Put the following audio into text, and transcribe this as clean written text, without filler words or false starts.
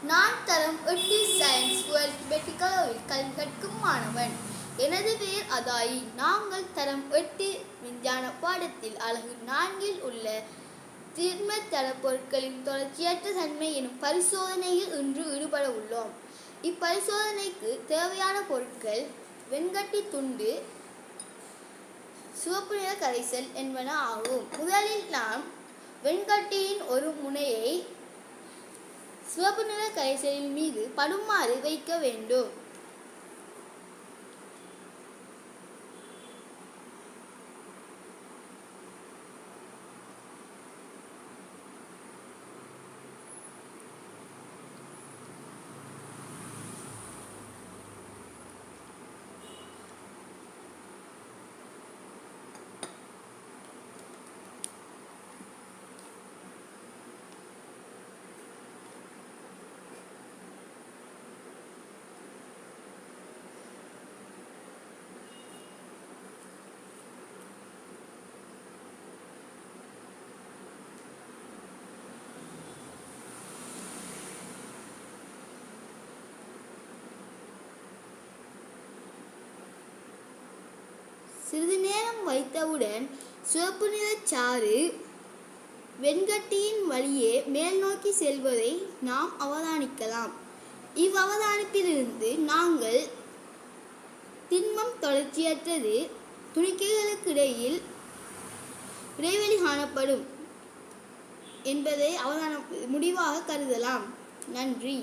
நான் தரம் 8 science world மெடிக்கலில் கல்வி கற்கும் மாணவன். எனது பெயர் அதாயி. நாங்கள் தரம் 8 விஞ்ஞான பாடத்தில் அலகு 4 உள்ள திண்ம தள பொருட்களின் தொடர்ச்சியற்ற தன்மை எனும் பரிசோதனையில் இன்று ஈடுபட உள்ளோம். இப்பரிசோதனைக்கு தேவையான பொருட்கள் வெண்கட்டி துண்டு, சிவப்பு நிற கரைசல் என்பன ஆகும். முதலில் நாம் வெண்கட்டியின் ஒரு முனையை சிவப்பு நிற கரைசலின் மீது படுமாறு வைக்க வேண்டும். சிறிது நேரம் வைத்தவுடன் சிவப்பு நிற சாறு வெண்கட்டியின் வழியே மேல் நோக்கி செல்வதை நாம் அவதானிக்கலாம். இவ்வவதானிப்பிலிருந்து நாங்கள் திண்மம் தொடர்ச்சியற்றது, துணிக்கைகளுக்கு இடையில் இடைவெளி காணப்படும் என்பதை முடிவாக கருதலாம். நன்றி.